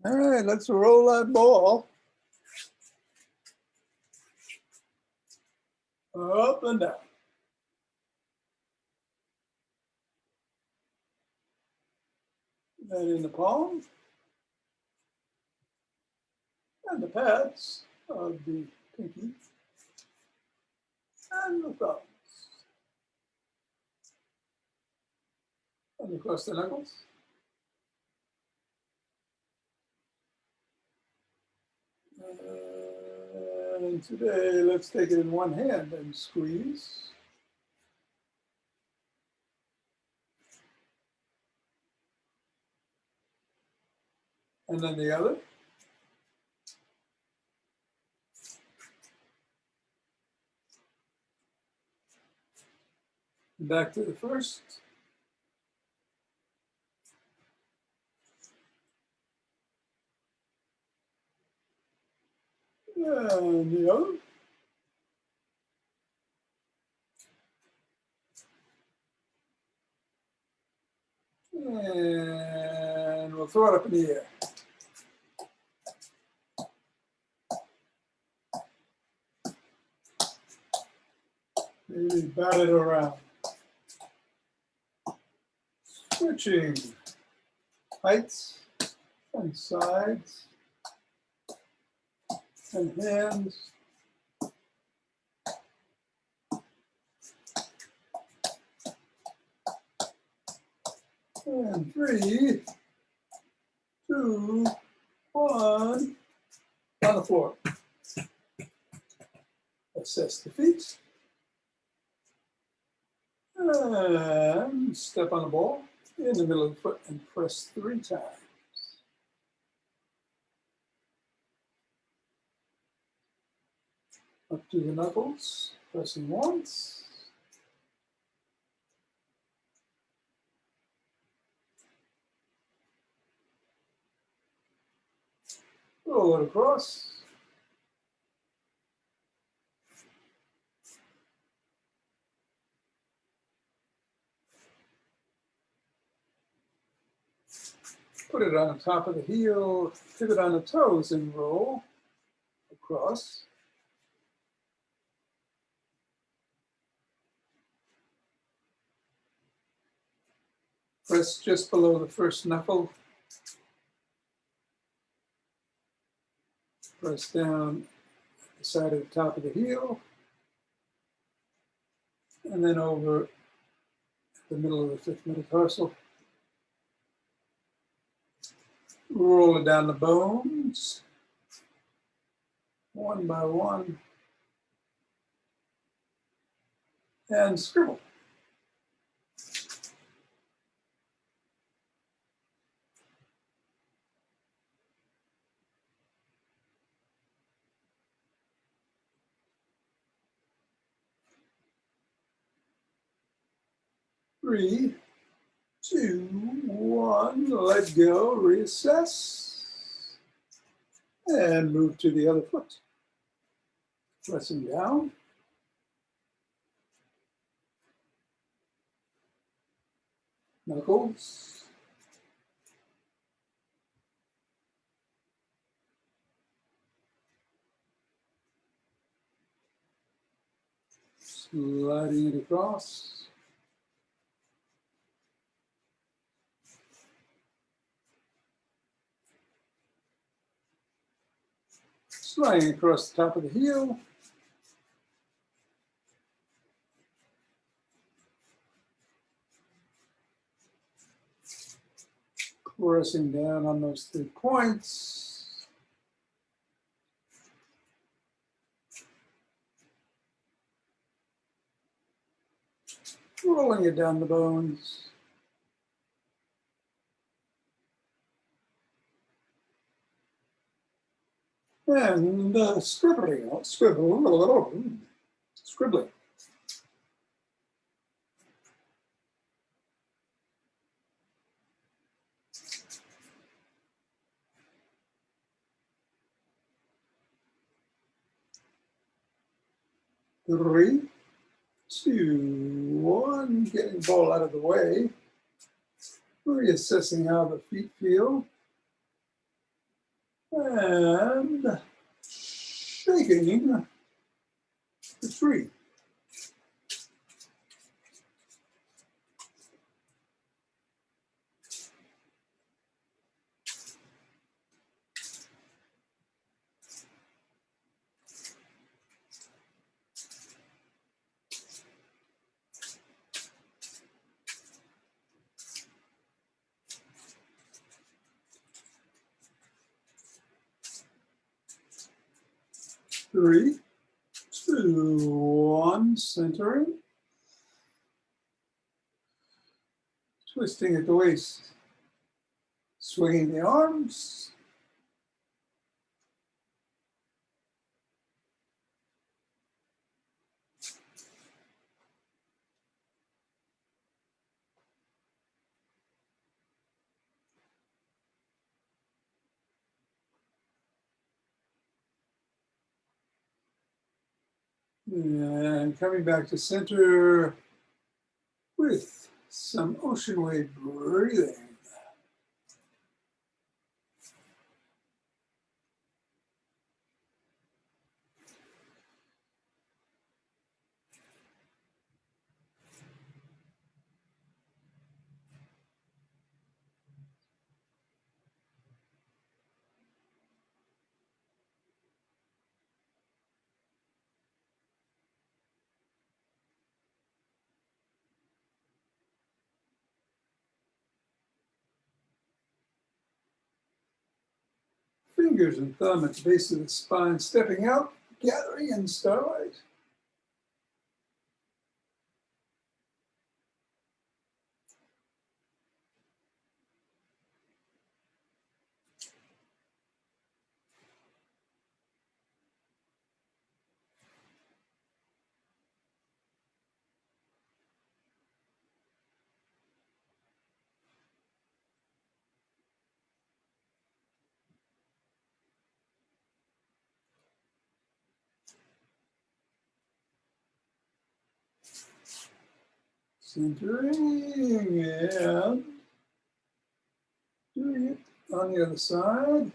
All right, let's roll that ball. Up and down. And in the palm. And the pads of the pinky. And the thumbs. And across the knuckles. And today, let's take it in one hand and squeeze. And then the other. Back to the first. And the other. And we'll throw it up in the air. Maybe bat it around. Switching heights and sides and hands. And 3, 2, 1, on the floor. Assess the feet. And step on the ball in the middle of the foot and press 3 times. Up to the knuckles, pressing once. Roll it across. Put it on the top of the heel, pivot on the toes and roll across. Press just below the first knuckle. Press down at the side of the top of the heel. And then over the middle of the 5th metatarsal. Roll it down the bones, one by one, and scribble. Three, 2, 1, let go, reassess, and move to the other foot. Pressing down. Knuckles. Sliding it across. Sliding across the top of the heel. Pressing down on those 3 points. Rolling it down the bones. And scribbling, scribbling. 3, 2, 1, getting the ball out of the way. Reassessing how the feet feel. and shaking the tree. Three, two, one, centering. Twisting at the waist, swinging the arms. And coming back to center with some ocean wave breathing. Fingers and thumb at the base of the spine, stepping out, gathering in starlight. Centering and doing it on the other side.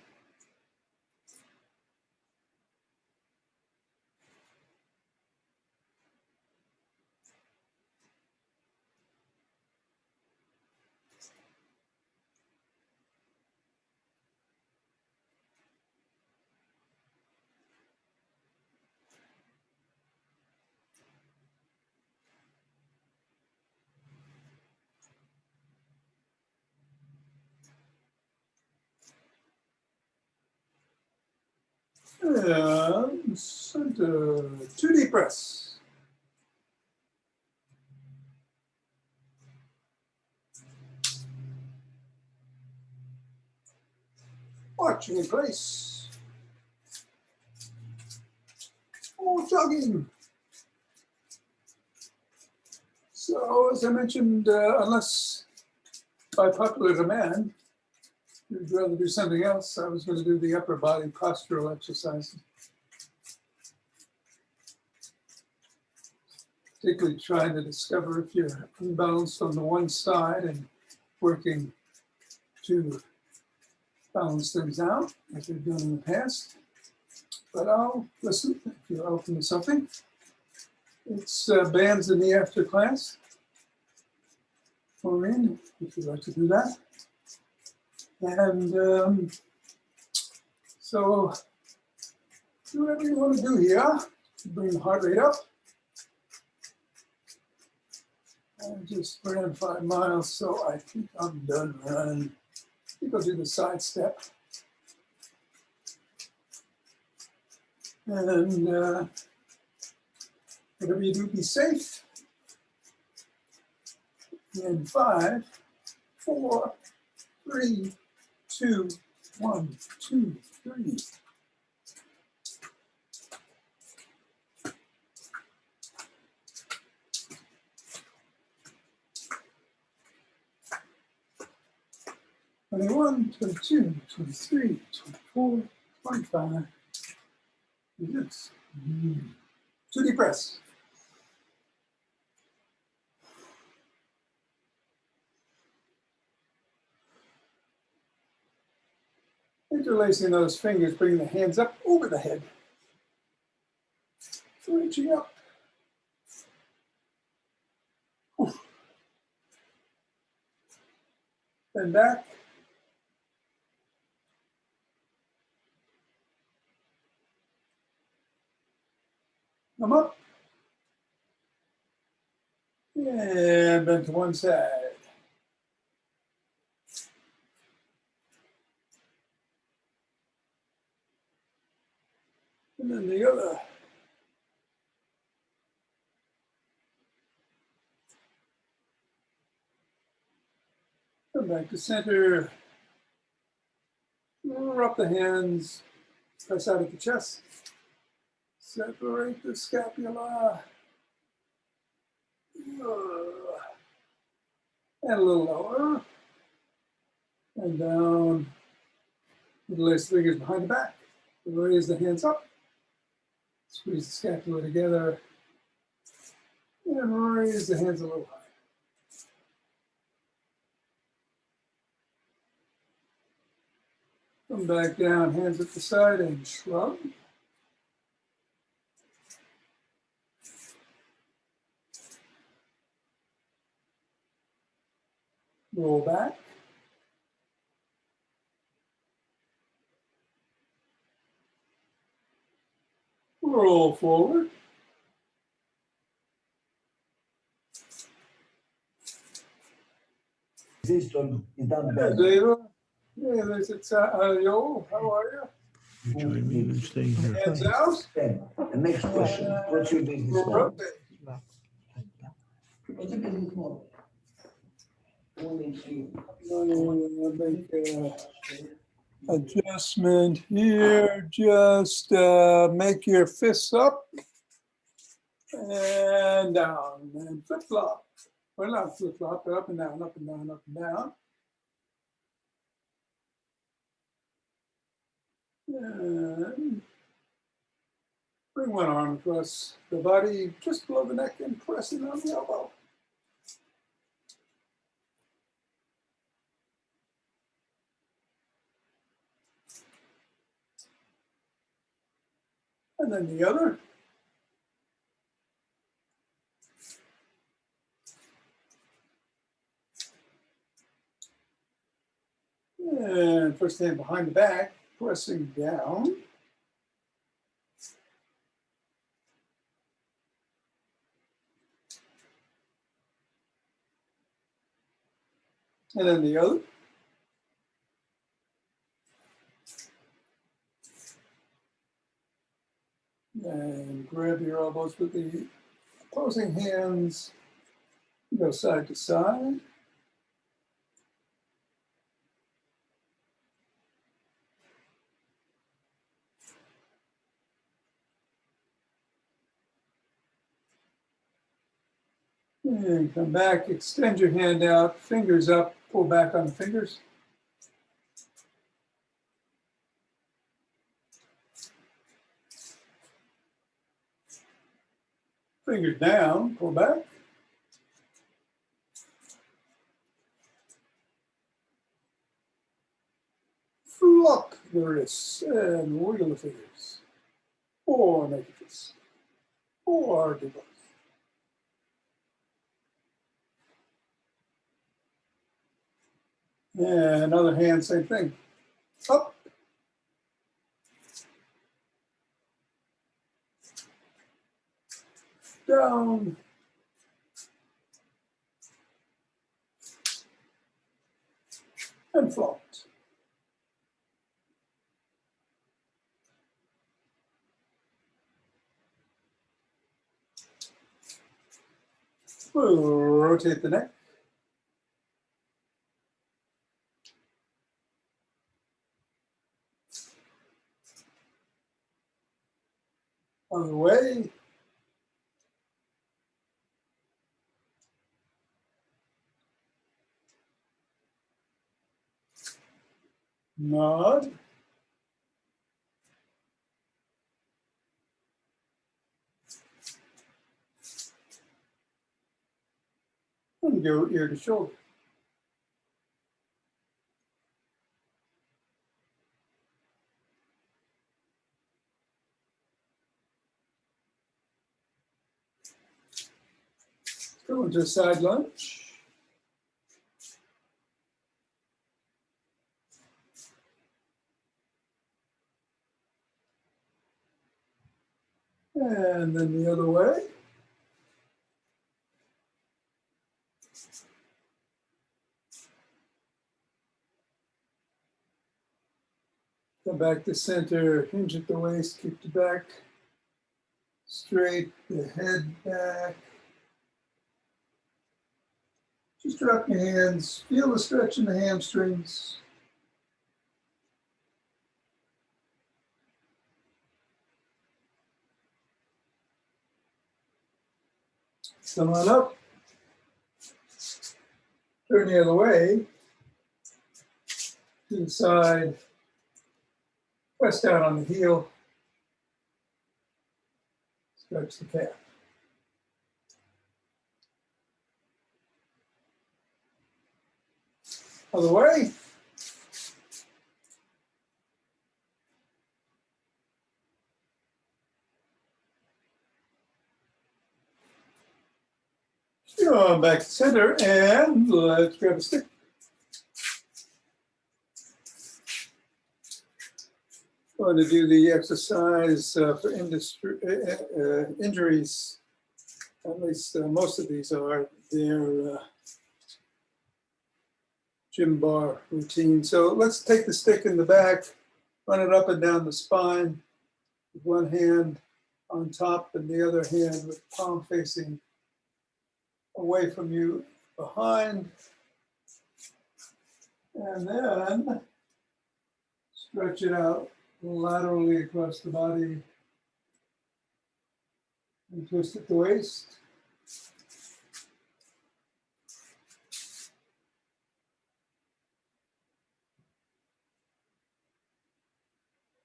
And center, 2 deep breaths. Watching in place. Or jogging. So as I mentioned, unless by popular demand, you'd rather do something else, I was going to do the upper body postural exercises. Particularly trying to discover if you're unbalanced on the one side and working to balance things out as we've done in the past. But I'll listen if you're open to something. It's bands in the after class. Maureen, if you'd like to do that. And so do whatever you want to do here to bring the heart rate up. I just ran 5 miles, so I think I'm done running. I think I'll do the side step. And whatever you do, be safe. In 5, 4, 3, 2, 1, 2, 3. 21, 22, 23, 24, 25. Yes. 2 deep breaths. Interlacing those fingers, bringing the hands up over the head. Reaching up. Then back. Come up. And bend to one side. And then the other. Come back to center. Drop the hands. Press out at the chest. Separate the scapula. And a little lower. And down. Interlace the fingers behind the back. Raise the hands up. Squeeze the scapula together. And raise the hands a little higher. Come back down, hands at the side and shrug. Roll back. Roll forward. Is done better. David. Hey, there's yo, how are you? You join me in staying here. Hands out. Then, the next question, what's your business model? Rotate. What's your business model? Make adjustment here. Just make your fists up and down and flip flop. Well, not flip flop, but up and down, up and down, up and down. And bring one arm across the body, just below the neck, and press it on the elbow. And then the other. And first hand behind the back, pressing down. And then the other. And grab your elbows with the opposing hands. Go side to side. And come back, extend your hand out, fingers up, pull back on the fingers. Fingers down, pull back. Flock the wrists and wiggle the fingers. Or make a fist. Or do both. And other hand, same thing. Up. Down. And flopped. We'll rotate the neck. Other way. Nod. And go ear to shoulder. Go into a side lunge. And then the other way. Come back to center, hinge at the waist, keep the back straight, the head back. Just drop your hands, feel the stretch in the hamstrings. Come on up. Turn the other way. To the side. Press down on the heel. Stretch the calf. Other way. Back to center and let's grab a stick. Going to do the exercise for injuries. At least most of these are their gym bar routine. So let's take the stick in the back, run it up and down the spine with one hand on top and the other hand with palm facing away from you behind. And then stretch it out laterally across the body and twist at the waist.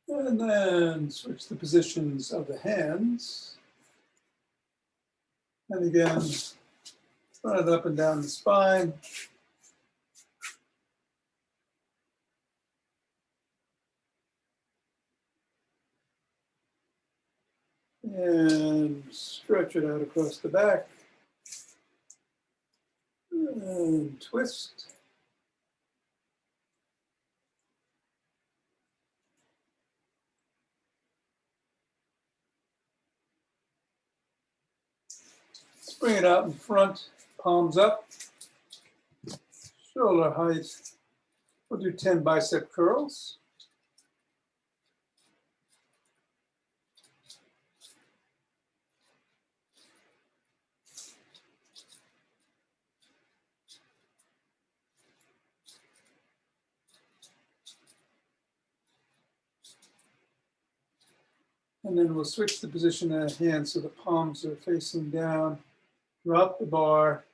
And then switch the positions of the hands. And again, run it up and down the spine. And stretch it out across the back. And twist. Bring it out in front, palms up, shoulder height. We'll do 10 bicep curls. And then we'll switch the position of the hands so the palms are facing down. Drop the bar,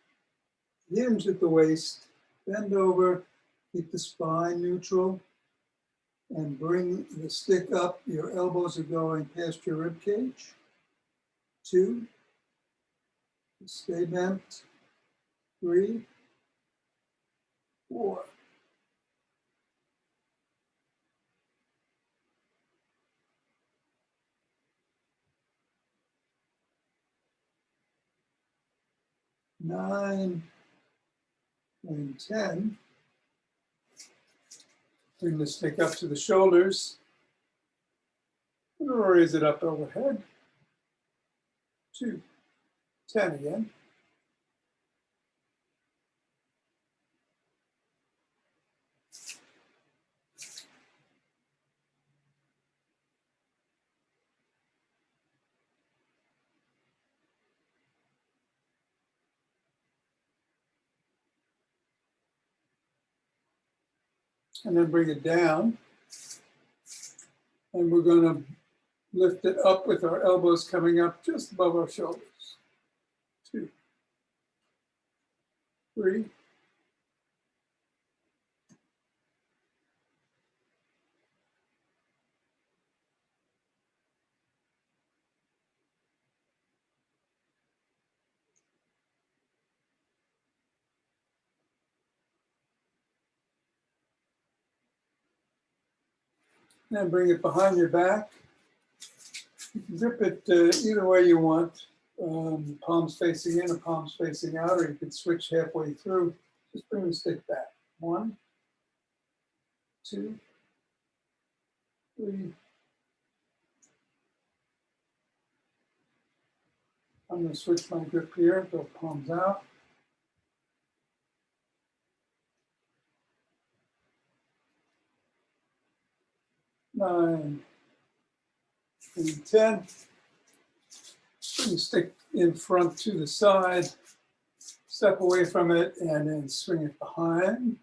hinge at the waist, bend over, keep the spine neutral, and bring the stick up. Your elbows are going past your rib cage. 2, stay bent. 3, 4. Nine and 10. Bring the stick up to the shoulders. And raise it up overhead. 2, 10 again. And then bring it down. And we're going to lift it up with our elbows coming up just above our shoulders. 2, 3, 4. And bring it behind your back. You can grip it either way you want. palms facing in or palms facing out, or you could switch halfway through. Just bring the stick back. 1, 2, 3. I'm going to switch my grip here, go palms out. 9 and 10. Bring the stick in front to the side, step away from it, and then swing it behind.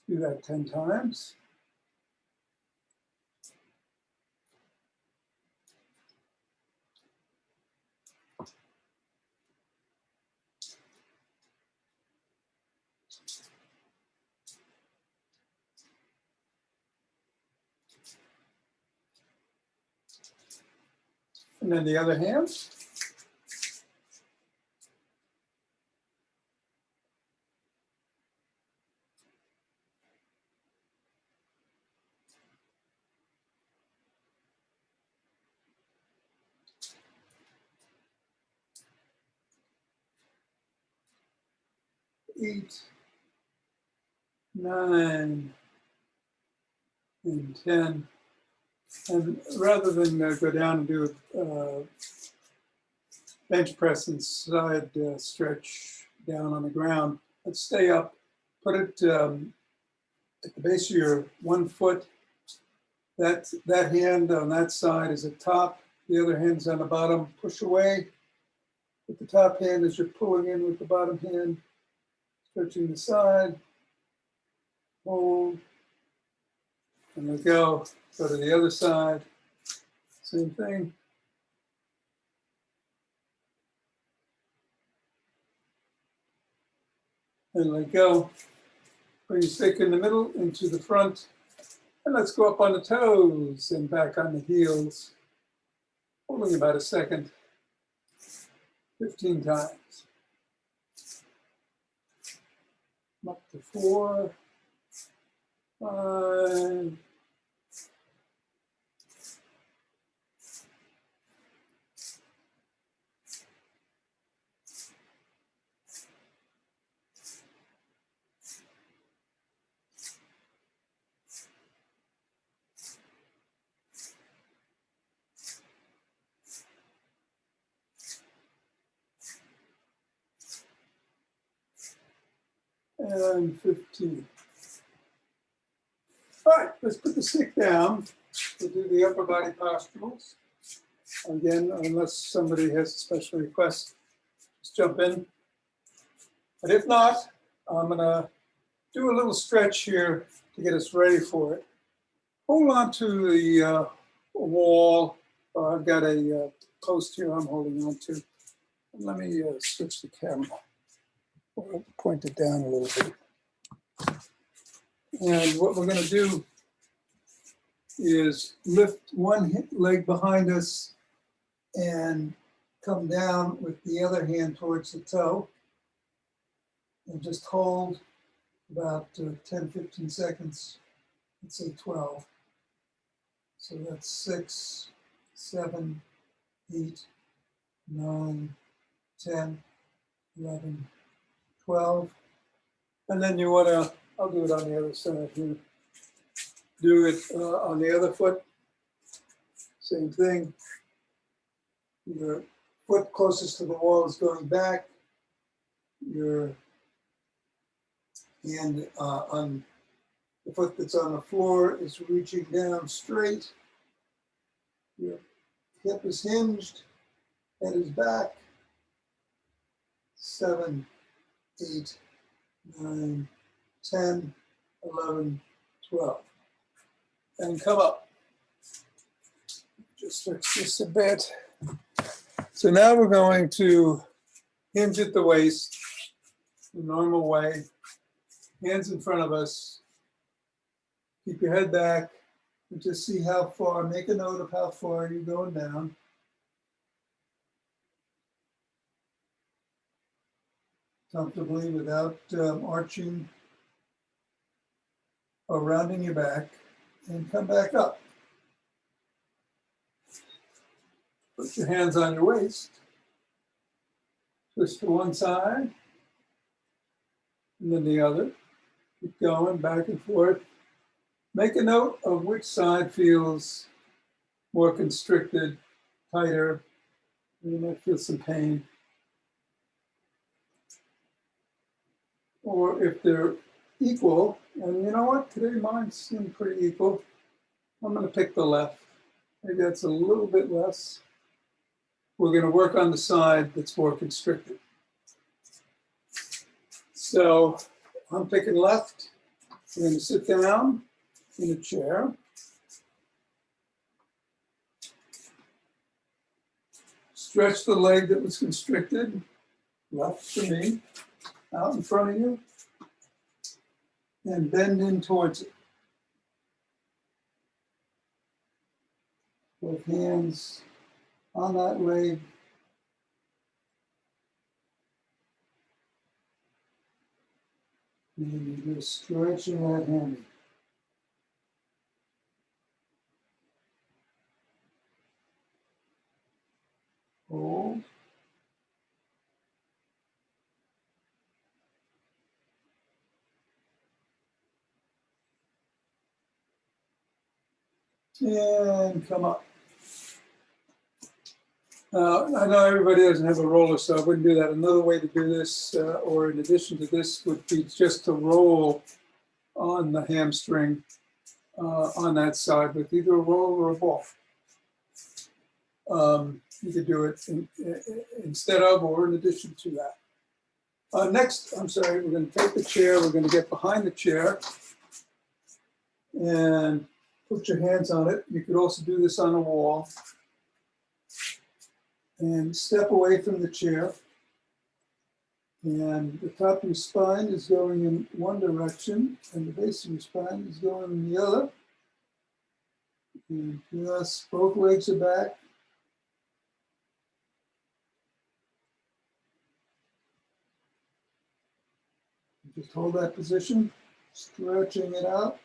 Do that 10 times. And then the other hand. Eight, 9, and 10. And rather than go down and do a bench press and side stretch down on the ground, let's stay up. Put it at the base of your 1 foot. That hand on that side is at top. The other hand's on the bottom. Push away with the top hand as you're pulling in with the bottom hand. Stretching the side. Hold. And let go. Go to the other side. Same thing. And let go. Bring your stick in the middle into the front. And let's go up on the toes and back on the heels. Holding about a second. 15 times. Up to 4, 5, and 15. All right, let's put the stick down. We'll do the upper body posturals. Again, unless somebody has a special request, just jump in. But if not, I'm gonna do a little stretch here to get us ready for it. Hold on to the wall. I've got a post here I'm holding on to. Let me switch the camera. We'll point it down a little bit. And what we're going to do is lift one leg behind us and come down with the other hand towards the toe. And just hold about 10-15 seconds, let's say 12. So that's 6, 7, 8, 9, 10, 11, 12. And then you want to, I'll do it on the other side here. Do it on the other foot. Same thing. Your foot closest to the wall is going back. Your hand on the foot that's on the floor is reaching down straight. Your hip is hinged, head is back. 7, 8, 9, 10, 11, 12. And come up. Just fix this a bit. So now we're going to hinge at the waist the normal way. Hands in front of us. Keep your head back and just see how far, make a note of how far you're going down. Comfortably without arching or rounding your back, and come back up. Put your hands on your waist. Twist to one side, and then the other. Keep going back and forth. Make a note of which side feels more constricted, tighter. You might feel some pain. Or if they're equal, and you know what, today mine seem pretty equal, I'm going to pick the left. Maybe that's a little bit less. We're going to work on the side that's more constricted. So I'm picking left. I'm going to sit down in a chair. Stretch the leg that was constricted, left for me, out in front of you, and bend in towards it. Both hands on that leg. And you're just stretching that hammy. Hold. And come up. I know everybody doesn't have a roller, so I wouldn't do that. Another way to do this, or in addition to this, would be just to roll on the hamstring on that side with either a roll or a ball. You could do it instead of or in addition to that. Next, I'm sorry, we're going to take the chair. We're going to get behind the chair and put your hands on it. You could also do this on a wall. And step away from the chair. And the top of your spine is going in one direction, and the base of your spine is going in the other. And just both legs are back. Just hold that position, stretching it out.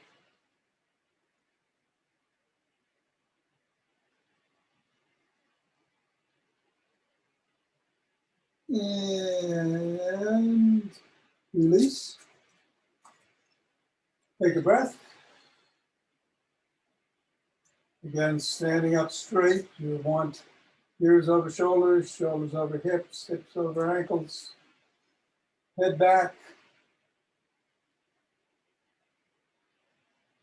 And release. Take a breath. Again, standing up straight. You want ears over shoulders, shoulders over hips, hips over ankles, head back.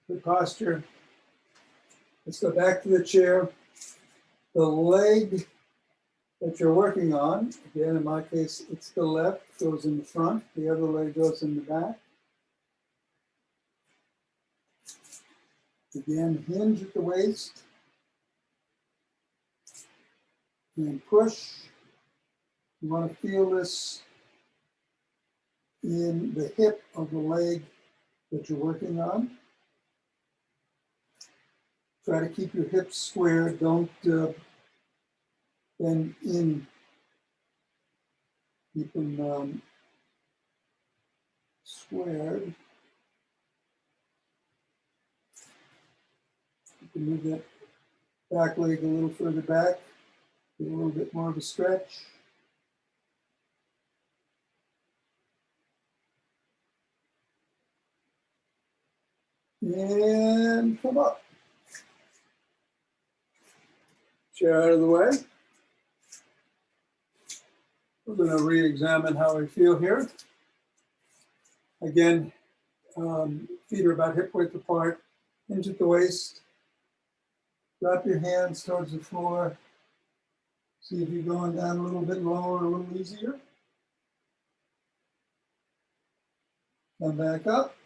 Good posture. Let's go back to the chair. The leg that you're working on, again, in my case, it's the left, goes in the front, the other leg goes in the back. Again, hinge at the waist. And push. You want to feel this in the hip of the leg that you're working on. Try to keep your hips square. Don't bend in. Keep them squared. You can move that back leg a little further back. Get a little bit more of a stretch. And come up. Chair out of the way. We're going to re-examine how we feel here. Again, feet are about hip width apart, hinge at the waist. Drop your hands towards the floor. See if you're going down a little bit lower, a little easier. Come back up.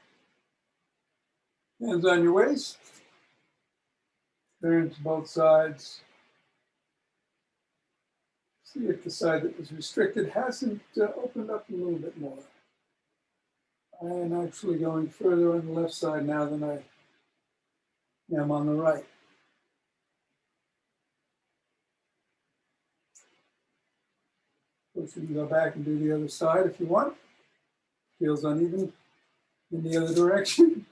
Hands on your waist. Turn to both sides. See if the side that was restricted hasn't opened up a little bit more. I am actually going further on the left side now than I am on the right. Of course, you can go back and do the other side if you want. Feels uneven in the other direction.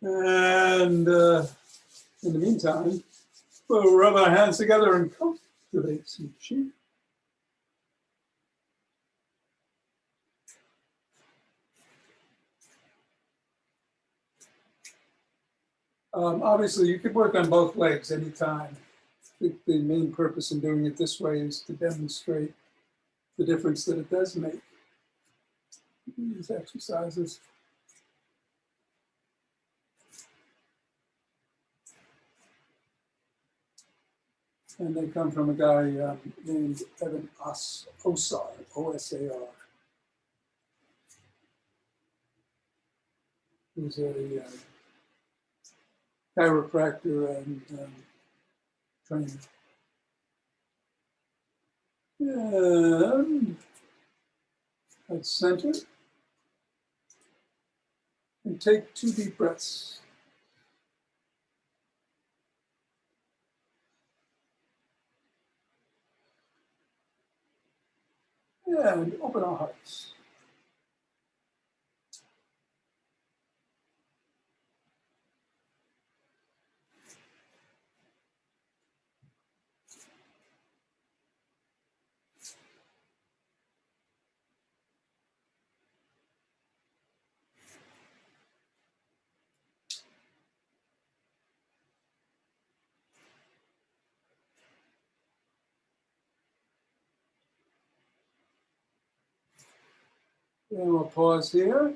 And in the meantime, we'll rub our hands together and cultivate some chi. Obviously, you could work on both legs anytime. The main purpose in doing it this way is to demonstrate the difference that it does make. These exercises. And they come from a guy named Evan Osar, O-S-A-R. Who's a chiropractor and trainer. And let's center and take 2 deep breaths. And open our hearts. And we'll pause here.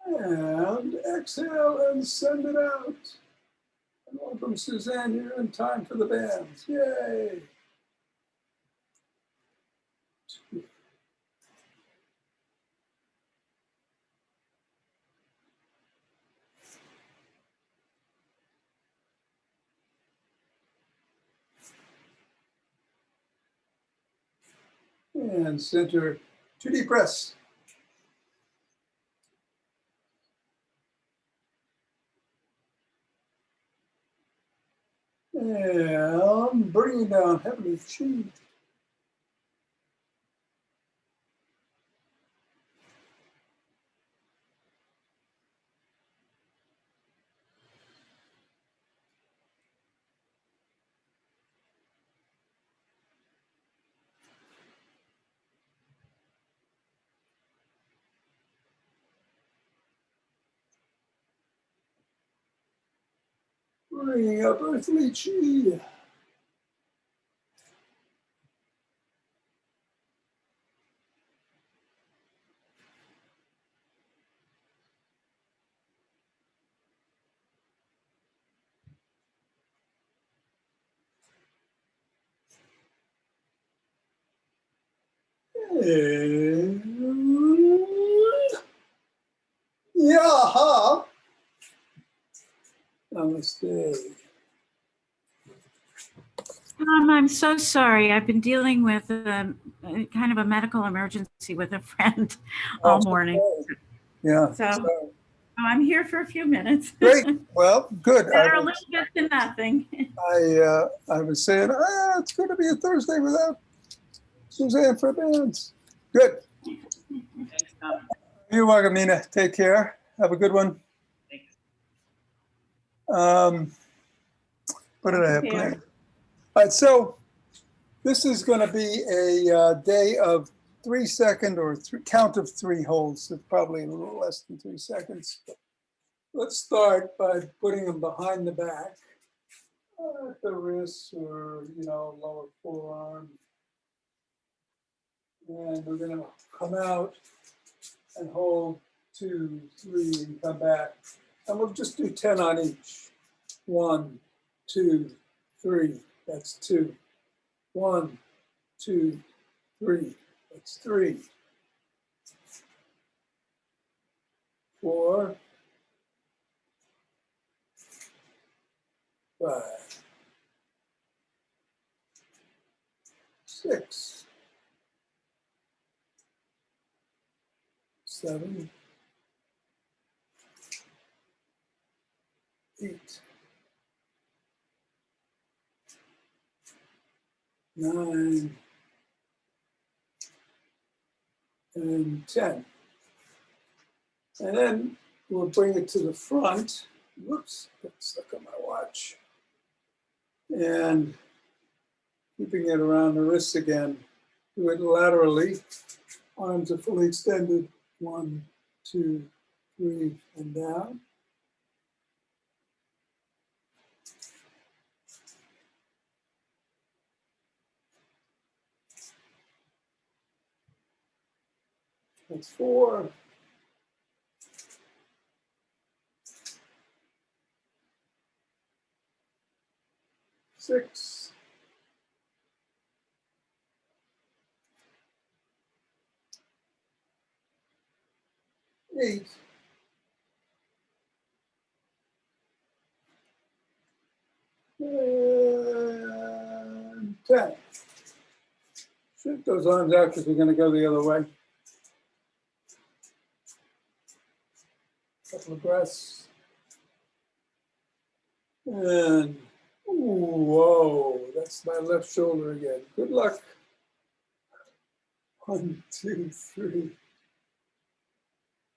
And exhale and send it out. And welcome Suzanne here in time for the bands. Yay! And center 2 deep breaths. And bringing down heavily chi. Bringing up earthly chi. And yaha. Namaste. I'm so sorry. I've been dealing with kind of a medical emergency with a friend all morning. Yeah. So I'm here for a few minutes. Great. Well, good. Better a little bit than nothing. I was saying, it's going to be a Thursday without Suzanne for bands. Good. Thanks, Tom. You're welcome, Nina. Take care. Have a good one. Thanks. What did I have planned? All right, so this is going to be a day of 3 second or count of 3 holds. It's probably a little less than 3 seconds. Let's start by putting them behind the back, at the wrists or, lower forearm. And we're going to come out and hold 2, 3, and come back. And we'll just do 10 on each. 1, 2, 3. That's 2. 1, 2, 3. That's 3. 4, 5, 6, 7, 8, 9, and 10. And then we'll bring it to the front. Whoops, got stuck on my watch. And keeping it around the wrists again. Do it laterally. Arms are fully extended. 1, 2, 3, and down. That's 4. 6. 8. And 10. Shoot those arms out because we're going to go the other way. Couple of breaths. And, ooh, whoa, that's my left shoulder again. Good luck. 1, 2, 3.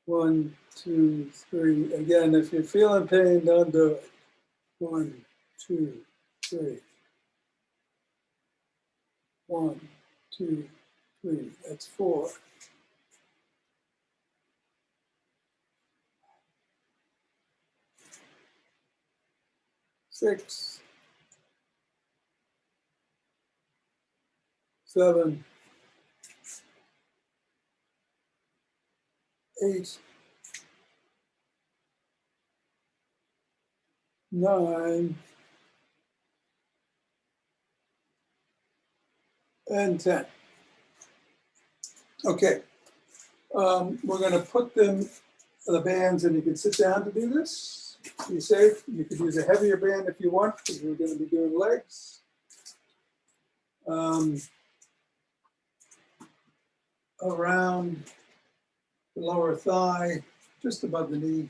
1, 2, 3. Again, if you're feeling pain, don't do it. 1, 2, 3. 1, 2, 3. That's 4. 6. 7. 8. 9. And 10. Okay. We're going to put them, the bands, and you can sit down to do this. Be safe. You could use a heavier band if you want, because we're going to be doing legs. Around the lower thigh, just above the knee.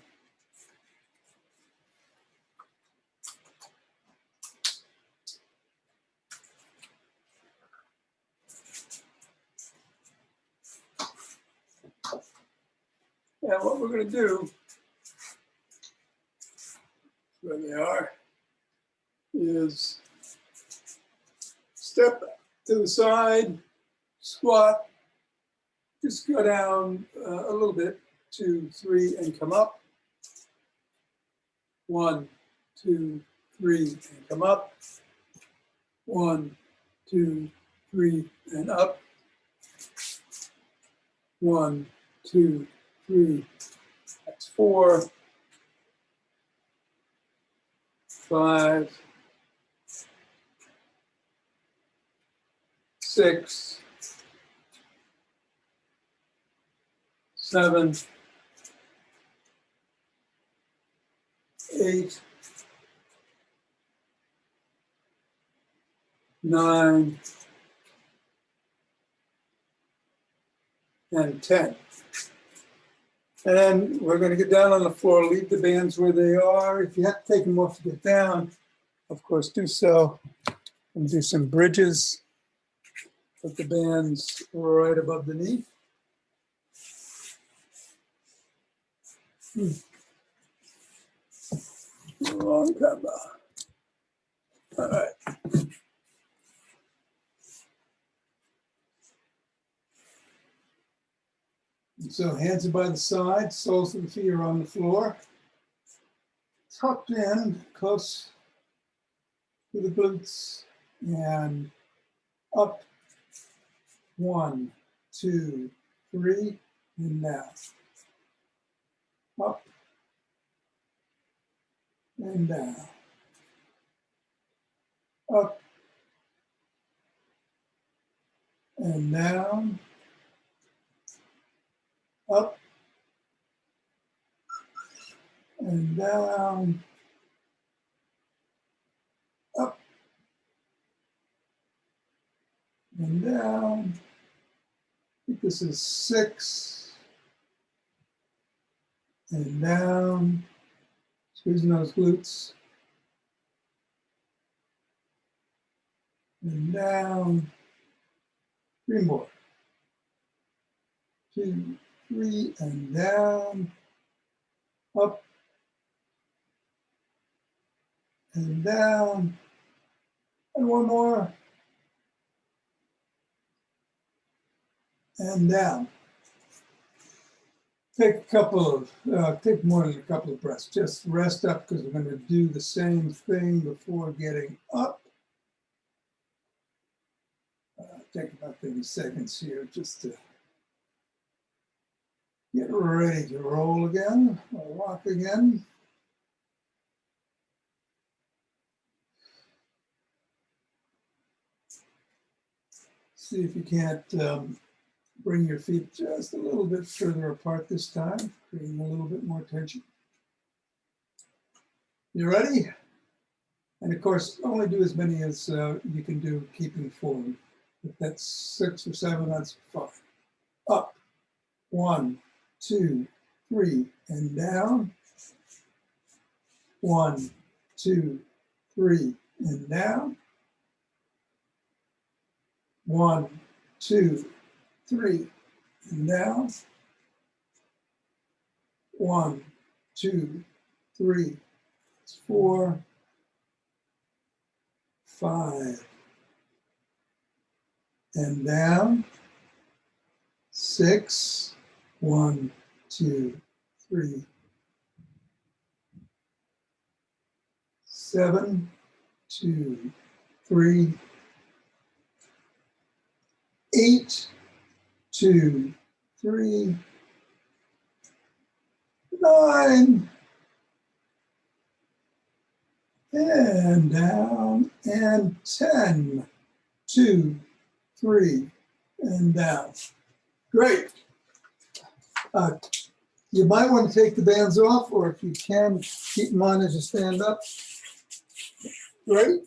And what we're going to do, where they are, is step to the side, squat, just go down a little bit, 2, 3, and come up. 1, 2, 3, and come up. 1, 2, 3, and up. 1, 2, 3. That's 4, 5, 6, 7, 8, 9, and 10. And then we're going to get down on the floor, leave the bands where they are. If you have to take them off to get down, of course, do so. And do some bridges. Put the bands right above the knee. Long cover. All right. So hands are by the side, soles of the feet are on the floor. Tucked in, close to the glutes, and up. 1, 2, 3, and down. Up and down. Up and down. Up and down. Up and down. I think this is 6. And down. Squeezing those glutes. And down. 3 more. 2, 3, and down. Up and down. And 1 more. And down. Take a couple of, take more than a couple of breaths. Just rest up because we're going to do the same thing before getting up. Take about 30 seconds here just to Get ready to roll again, or rock again. See if you can't bring your feet just a little bit further apart this time, creating a little bit more tension. You ready? And of course, only do as many as you can do keeping forward. If that's 6 or 7, that's fine. Up, 1, 2, 3, and down. 1, 2, 3, and down. 1, 2, 3, and down. 1, 2, 3, 4, 5, and down. 6, 1, 2, 3, 7, 2, 3, 8, 2, 3, 9, and down, and 10, 2, 3, and down. Great. You might want to take the bands off, or if you can, keep them on as you stand up. Ready?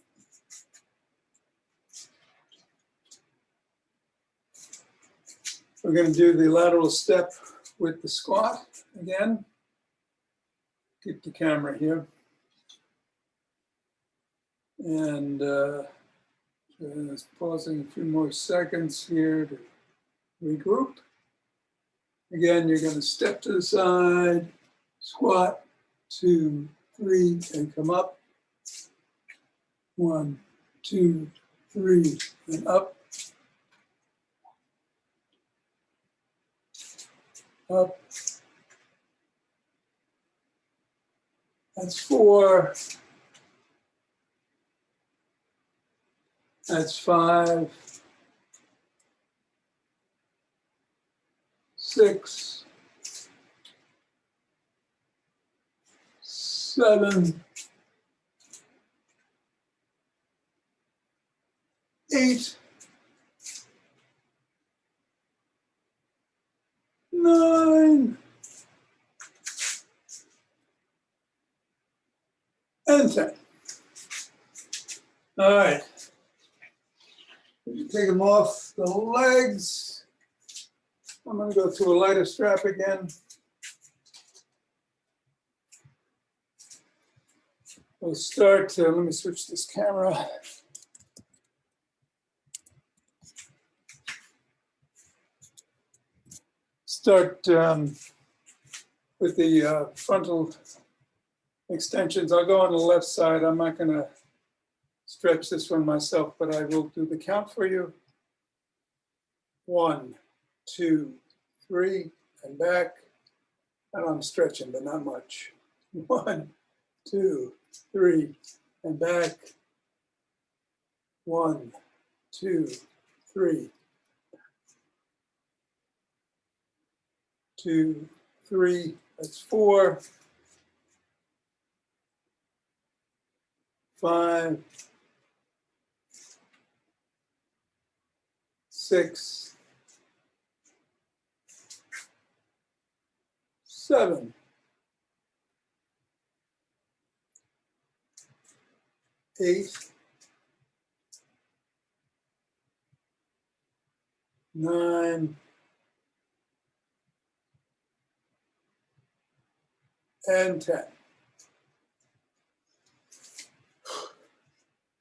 We're going to do the lateral step with the squat again. Keep the camera here. And just pausing a few more seconds here to regroup. Again, you're going to step to the side, squat, 2, 3, and come up. 1, 2, 3, and up. Up. That's 4. That's 5. 6. 7. 8. 9. And 10. All right. Take them off the legs. I'm going to go to a lighter strap again. We'll start, let me switch this camera. Start with the frontal extensions. I'll go on the left side. I'm not going to stretch this one myself, but I will do the count for you. 1, 2, 3, and back. And I'm stretching, but not much. 1, 2, 3, and back. 1, 2, 3. 2, 3, that's 4. 5, 6, 7, 8, 9, and 10.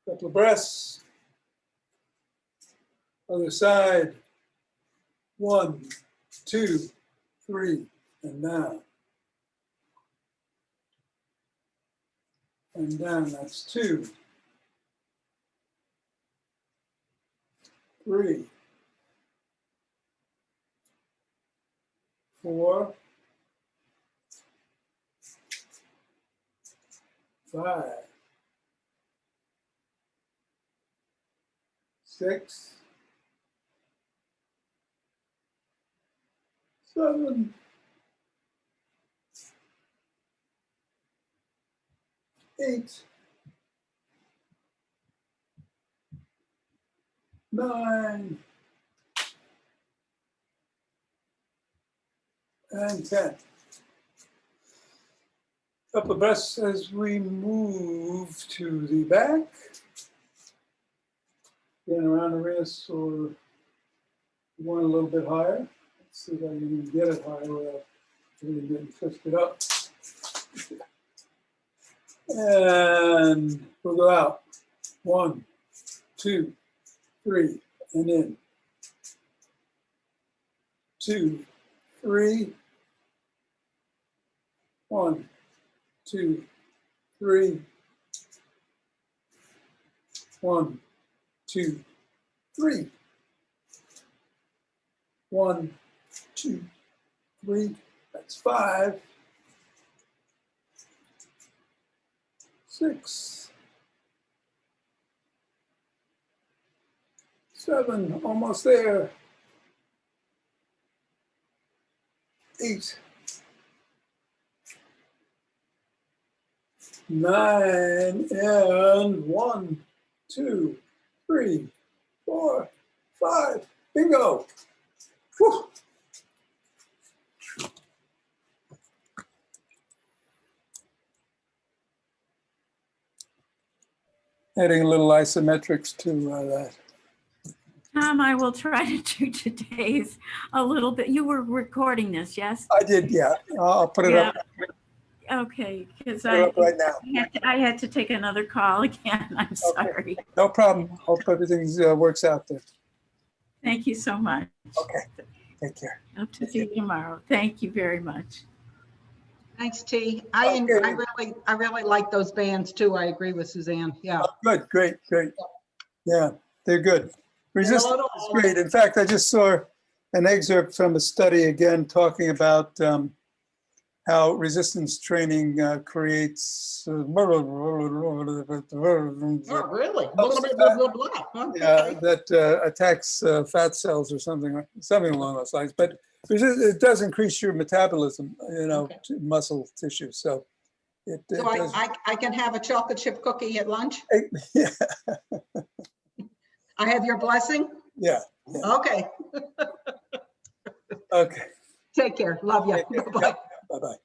Couple of breaths. Other side. 1, 2, 3, and down. And down, that's 2, 3, 4, 5, 6, 7, 8, 9, and 10. Upper breast as we move to the back. Again, around the wrist or one a little bit higher. Let's see if I can get it higher without really getting twisted up. And we'll go out. 1, 2, 3, and in. 2, 3. 1, 2, 3. 1, 2, 3. 1, 2, 3. That's 5. 6, 7, almost there. 8, 9, and 1, 2, 3, 4, 5. Bingo. Whew. Adding a little isometrics to that. Tom, I will try to do today's a little bit. You were recording this, yes? I did, yeah. I'll put it Yeah. up. Okay, because Put it up right now. I had to take another call again. I'm sorry. No problem. Hope everything works out there. Thank you so much. Okay. Take care. Hope to see you tomorrow. Thank you very much. Thanks, T. I really like those bands too. I agree with Suzanne. Yeah. Oh, good. Great. Great. Yeah, they're good. Resistance Hello to is all. great. In fact, I just saw an excerpt from a study again talking about how resistance training creates Oh, really? Blah, blah, blah, blah, blah. Okay. that attacks fat cells or something along those lines. But it does increase your metabolism, Okay. to muscle tissue. So it So does. I can have a chocolate chip cookie at lunch? Yeah, I have your blessing? yeah. Okay. Okay. Take care. Love you. Take care. Bye-bye. Bye-bye.